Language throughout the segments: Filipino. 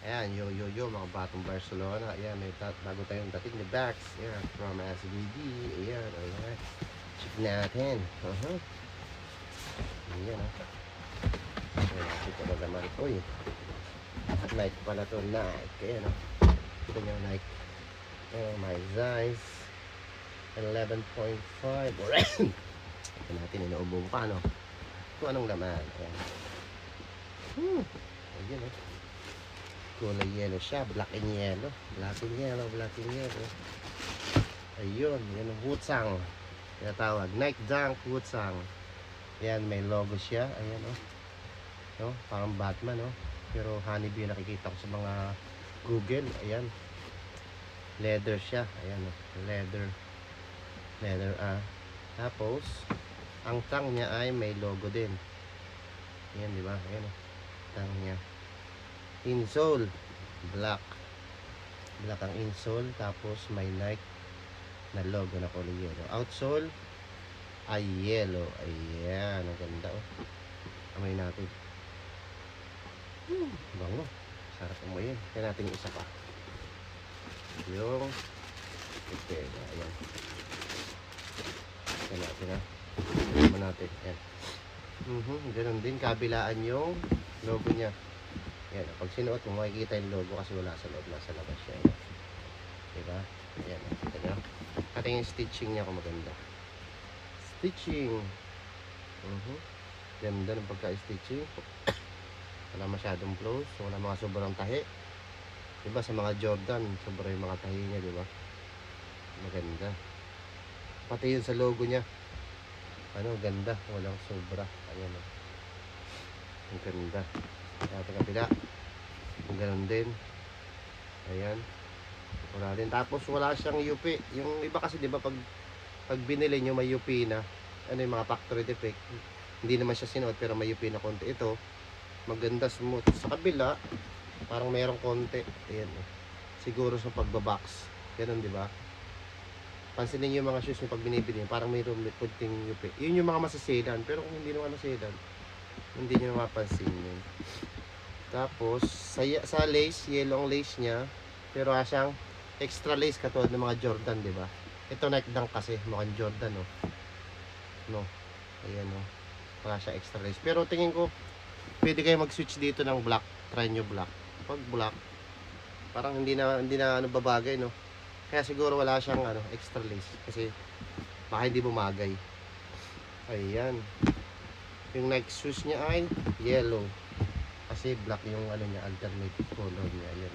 Ayan, yo mga batong Barcelona. Ayan, may bago tayong dating ni Bax. Ayan, from SBD. Ayan, ayan. Check natin. Ayan, ayan, ito na naman. Uy, Nike pala to, Nike. Ayan, ito nyo, Nike. Ayan, my size 11.5. Ito natin, inuubong pa, no? Kung anong laman. Ayan. Ayan, kulay yellow siya, black and yellow. Black and yellow, black and yellow. Ayun, yan ang Wutsang. Tinatawag, Nike Dunk Wutsang. Yan, may logo siya. Ayan, no? Parang Batman, no? Pero honeybee nakikita ko sa mga Google. Ayan. Leather siya. Ayan, no? Leather. Tapos, ang tang niya ay may logo din. Ayan, di ba? Ayan, tang niya. Insole, black ang insole, tapos may Nike na logo na kulay yellow. Outsole ay yellow. Ayan, ang ganda, amay natin. Bango, sarap amoyin. Kaya natin yung isa pa, yung okay, ayan. Kaya natin, natin, ayan. Ganun din, kabilaan yung logo nya. Ayan, pag sinuot mo, makikita yung logo kasi wala sa loob, nasa labas siya. Ayan. Diba? Ayan, kita nyo. Kata yung stitching niya kung maganda. Stitching. Ganda ng pagka-stitching. Wala masyadong close, wala mga sobrang tahi. Diba sa mga Jordan, sobrang yung mga tahi niya, diba? Maganda. Pati yun sa logo niya. Ganda. Walang sobra. Ayan, ang ganda. Sa kabila, ganun din. Ayan, wala din. Tapos wala siyang UP. Yung iba kasi, di ba, pag binili nyo may UP na, yung mga factory defect, hindi naman siya sinuot pero may UP na konti. Ito, maganda, smooth. Sa kabila, parang mayroong konti. Ayan, siguro sa pagbabox. Ganun, di ba? Pansinin nyo yung mga shoes nyo pag binibili nyo, parang mayroong konting UP. Yun yung mga masaselan. Pero kung hindi naman masaselan, hindi nyo mapapansin yun. Tapos sa lace, yellow ang lace nya, pero siyang extra lace katulad ng mga Jordan, di ba? Ito Nike Dunk kasi mukhang Jordan, no. Ayan, wala siya extra lace. Pero tingin ko pwede kayo mag-switch dito ng black. Try nyo black. Pag black, parang hindi na babagay, no. Kaya siguro wala siyang extra lace kasi baka hindi bumagay. Ayan. Yung Nike shoes niya ay yellow. Kasi black yung niya, alternative color niya. Ayan,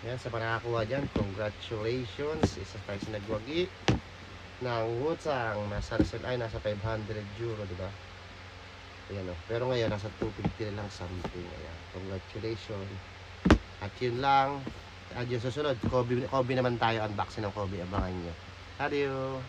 Ayan, sa panakakuha dyan, congratulations. Isa tayo sa nagwagi ng Wutsang. Nasa €500, diba? Ayan, pero ngayon, nasa 250 lang something. Ayan, congratulations. At yun lang. At yung susunod, Kobe naman tayo. Unboxing ng Kobe. Abangan nyo. Adiyo.